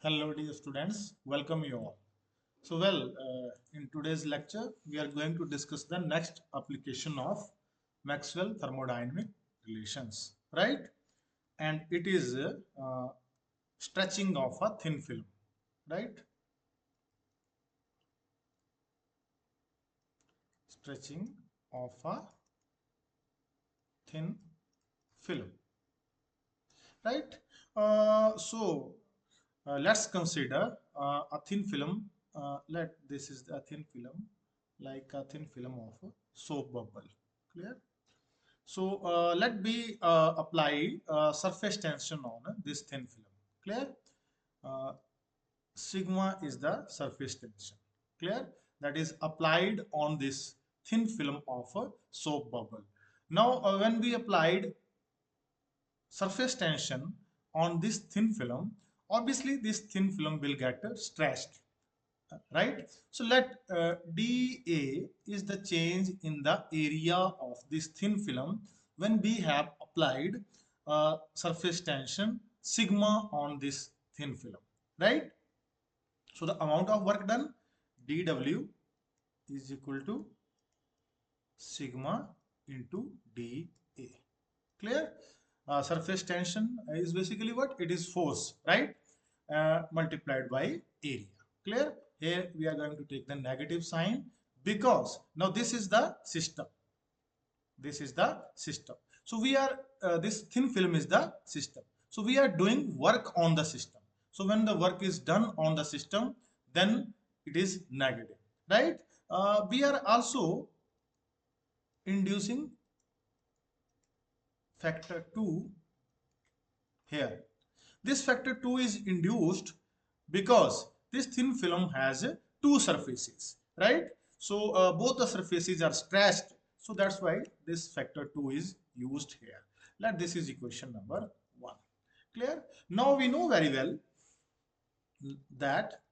Hello dear students, welcome you all. In today's lecture, we are going to discuss the next application of Maxwell thermodynamic relations, right? And it is stretching of a thin film, right? Stretching of a thin film, right? Let's consider a thin film. Let this is a thin film, like a thin film of a soap bubble. Clear? Let me apply surface tension on this thin film. Clear? Uh, Sigma is the surface tension. Clear? That is applied on this thin film of a soap bubble. Now, when we applied surface tension on this thin film, obviously this thin film will get stretched, right? So let dA is the change in the area of this thin film when we have applied surface tension sigma on this thin film, right? So the amount of work done, dW is equal to sigma into dA. Clear? Surface tension is basically what? It is force, right? Multiplied by area. Clear? Here we are going to take the negative sign because now this is the system. This is the system. So we are, this thin film is the system. So we are doing work on the system. So when the work is done on the system, then it is negative, right? We are also inducing factor 2 here. This factor 2 is induced because this thin film has two surfaces, right? So both the surfaces are stretched. So that's why this factor 2 is used here. Let this is equation number 1. Clear? Now we know very well that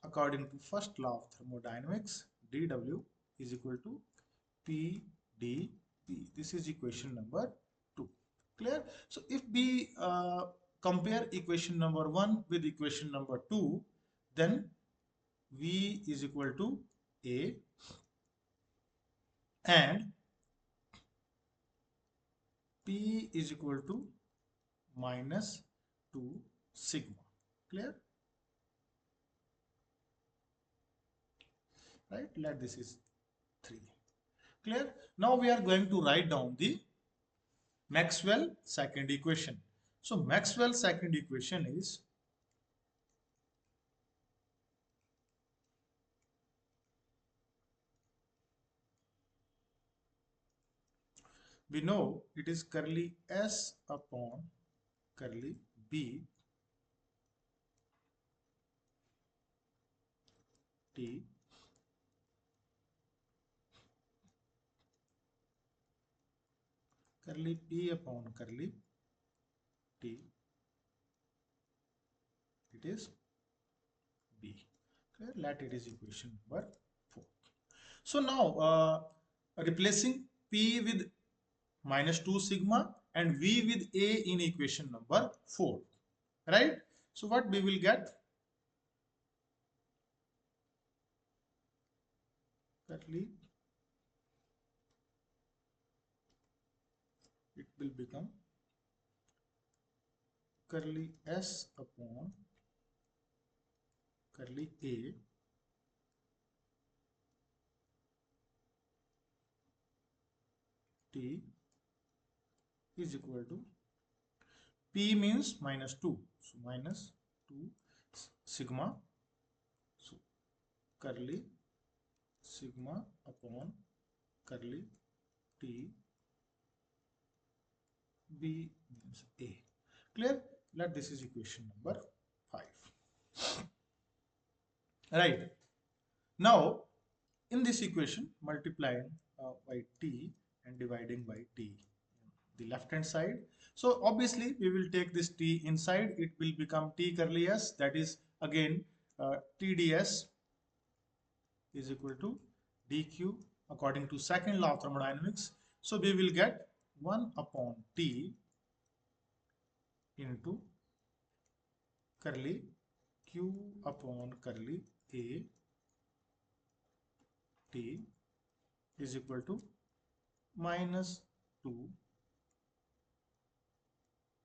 according to first law of thermodynamics, dW is equal to PdV. This is equation number 2. Clear? So if we compare equation number 1 with equation number 2, then V is equal to A and P is equal to minus 2 sigma. Clear? Right? Let this is 3. Clear? Now we are going to write down the Maxwell second equation. So Maxwell second equation is we know it is curly S upon curly B T curly P upon curly T, it is B. Clear? Let it is equation number 4. So now replacing P with minus 2 sigma and V with A in equation number 4, right? So what we will get? Curly, it will become curly S upon curly A T is equal to P means minus 2. So minus 2 sigma. So curly sigma upon curly T B means A. Clear? Let this is equation number 5. Right. Now, in this equation, multiplying by T and dividing by T, the left hand side. So obviously we will take this T inside, it will become T curly S, that is again TdS is equal to dq according to second law of thermodynamics. So we will get 1 upon T into curly Q upon curly A T is equal to minus 2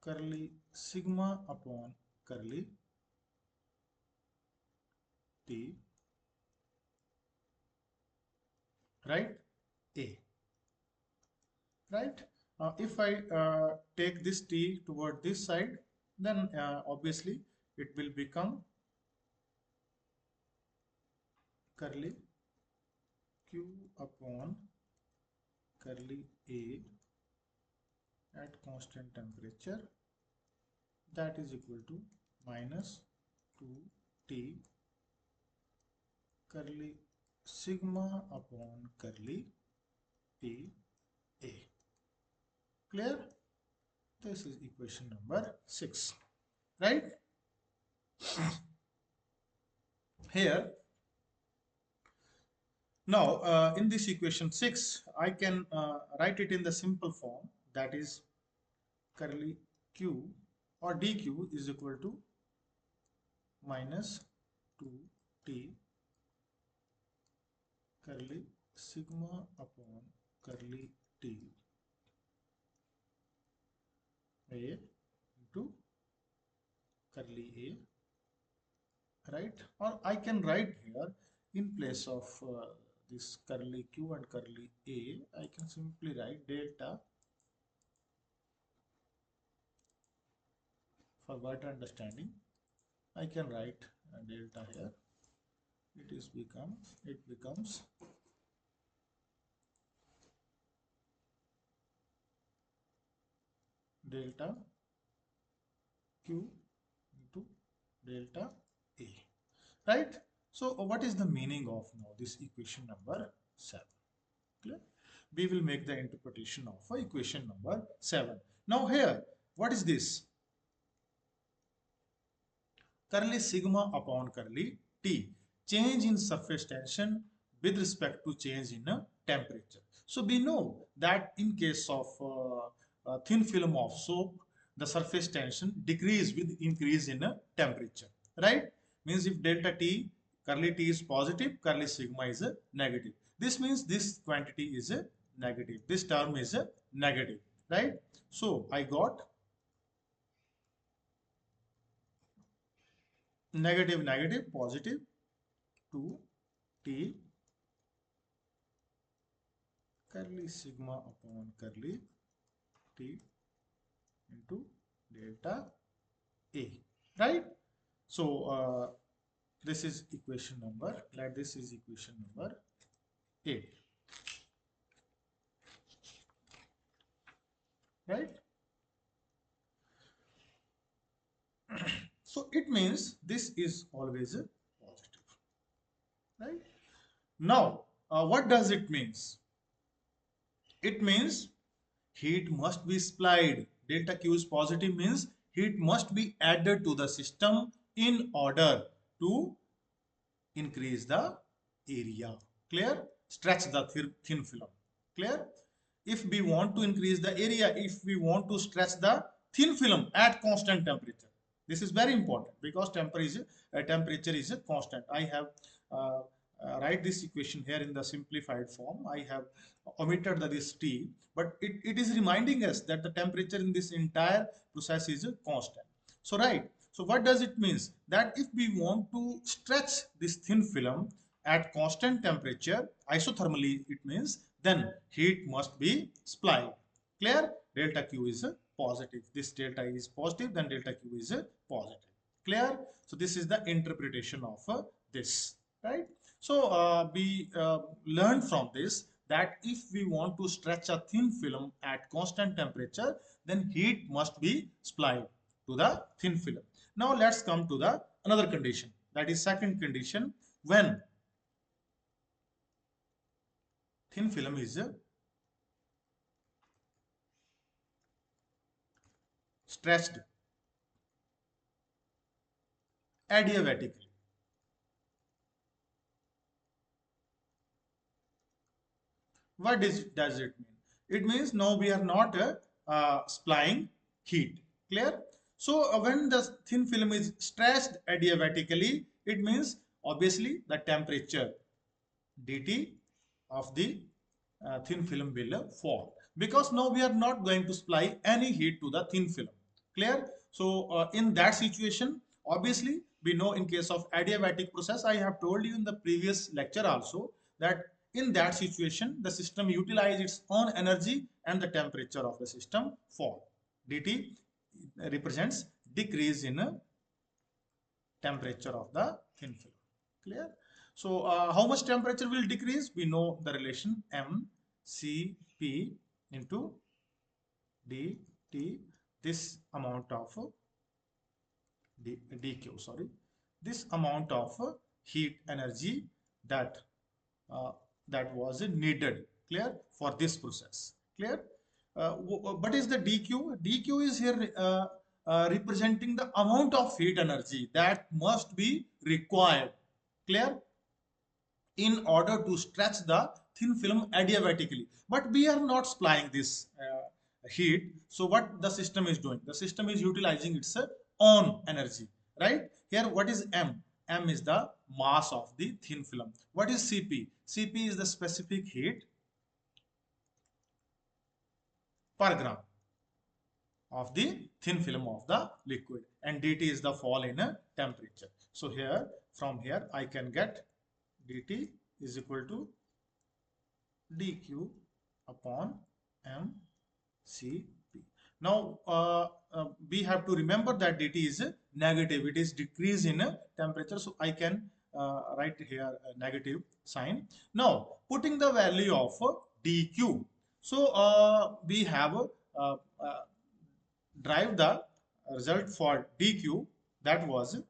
curly sigma upon curly T, right? A, right? If I take this T toward this side, then obviously it will become curly Q upon curly A at constant temperature, that is equal to minus 2T curly sigma upon curly T A. Clear? This is equation number 6, right? Here, now in this equation 6, I can write it in the simple form, that is curly Q or dq is equal to minus 2T curly sigma upon curly T A into curly A, right? Or I can write here in place of this curly Q and curly A, I can simply write delta. For better understanding, I can write delta here. It becomes delta Q into delta A, right? So what is the meaning of now this equation number 7? Clear? We will make the interpretation of equation number 7. Now here, what is this? Curly sigma upon curly T, change in surface tension with respect to change in temperature. So we know that in case of thin film of soap, the surface tension decrease with increase in temperature, right? Means if delta T, curly T is positive, curly sigma is negative. This means this quantity is negative. This term is negative, right? So I got negative, negative, positive 2T curly sigma upon curly T into delta A, right? So this is equation number, like this is equation number 8, right? So it means this is always a positive, right? Now, what does it means? It means heat must be supplied. Delta Q is positive means heat must be added to the system in order to increase the area. Clear? Stretch the thin film. Clear? If we want to increase the area, if we want to stretch the thin film at constant temperature, this is very important because temperature is a constant. I have write this equation here in the simplified form. I have omitted this T, but it is reminding us that the temperature in this entire process is a constant. So right. So what does it means? That if we want to stretch this thin film at constant temperature, isothermally it means, then heat must be supplied. Clear? Delta Q is a positive. This delta is positive, then delta Q is a positive. Clear? So this is the interpretation of this, right? So we learned from this that if we want to stretch a thin film at constant temperature, then heat must be supplied to the thin film. Now let's come to the another condition, that is second condition, when thin film is stretched adiabatically. What does it mean? It means now we are not supplying heat. Clear? So when the thin film is stretched adiabatically, it means obviously the temperature dt of the thin film will fall, because now we are not going to supply any heat to the thin film. Clear? So in that situation, obviously we know in case of adiabatic process, I have told you in the previous lecture also that in that situation the system utilize its own energy and the temperature of the system fall. dt represents decrease in temperature of the thin film. Clear? So how much temperature will decrease? We know the relation m c p into dt, this amount of dq, sorry, this amount of heat energy that uh, that was needed, clear, for this process. Clear? What is the dq? Dq is here representing the amount of heat energy that must be required, clear, in order to stretch the thin film adiabatically. But we are not supplying this heat. So what the system is doing? The system is utilizing its own energy, right? Here, what is M? M is the mass of the thin film. What is Cp? Cp is the specific heat per gram of the thin film of the liquid, and dt is the fall in a temperature. So here, from here I can get dt is equal to dq upon mcp. Now we have to remember that dt is negative, it is decrease in temperature, so I can write here a negative sign. Now putting the value of dq, so we have uh, drive the result for dq, that was,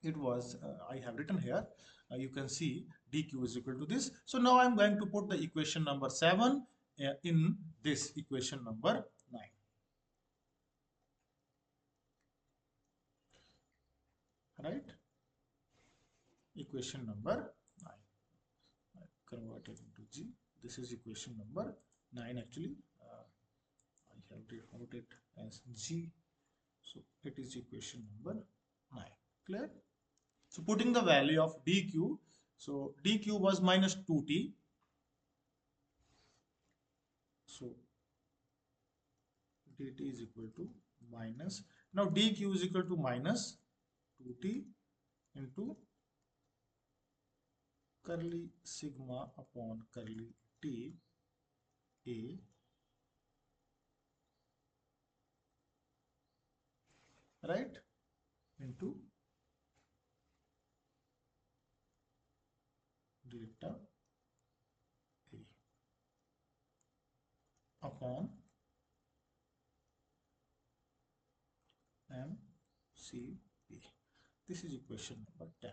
it was I have written here, you can see dq is equal to this. So now I'm going to put the equation number 7 in this equation number 9, right? Equation number 9, I converted into g. This is equation number 9 actually. I have wrote it as g, so it is equation number 9. Clear? So putting the value of dq, so dq was minus 2t, so dt is equal to minus, now dq is equal to minus 2t into curly sigma upon curly t a, right, into delta a upon mcp. This is equation number 10.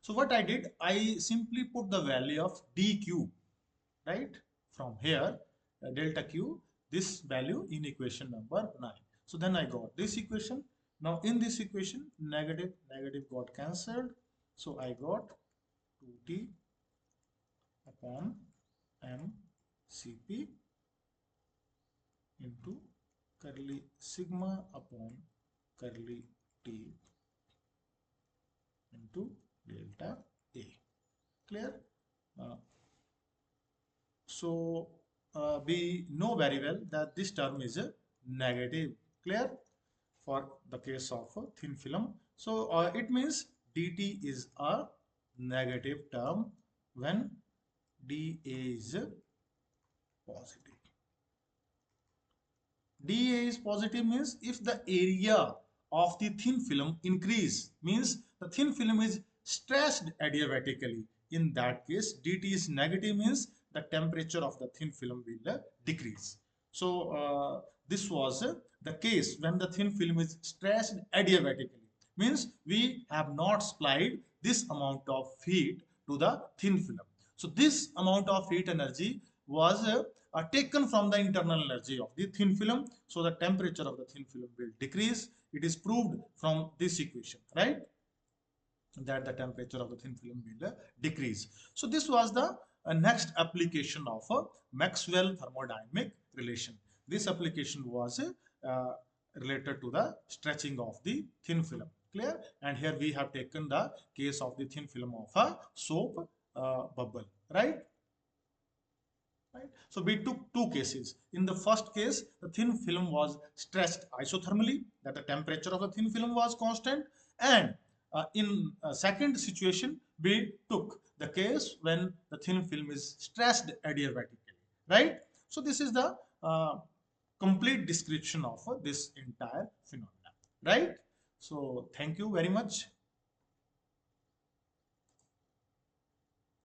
So what I did, I simply put the value of dq, right, from here, delta q, this value in equation number 9. So then I got this equation. Now in this equation, negative negative got cancelled, so I got 2t upon mcp into curly sigma upon curly t into delta a. Clear? Uh, so we know very well that this term is a negative. Clear? For the case of a thin film. So it means dt is a negative term when dA is positive. dA is positive means if the area of the thin film increase, means the thin film is stretched adiabatically. In that case, dt is negative means the temperature of the thin film will decrease. So this was the case when the thin film is stretched adiabatically, means we have not supplied this amount of heat to the thin film. So this amount of heat energy was taken from the internal energy of the thin film, so the temperature of the thin film will decrease. It is proved from this equation, right, that the temperature of the thin film will decrease. So this was the next application of Maxwell thermodynamic relation. This application was related to the stretching of the thin film. Clear? And here we have taken the case of the thin film of a soap bubble, right? Right. So we took two cases. In the first case, the thin film was stretched isothermally, that the temperature of the thin film was constant. And in second situation, we took the case when the thin film is stretched adiabatically, right? So this is the complete description of this entire phenomena, right? So thank you very much.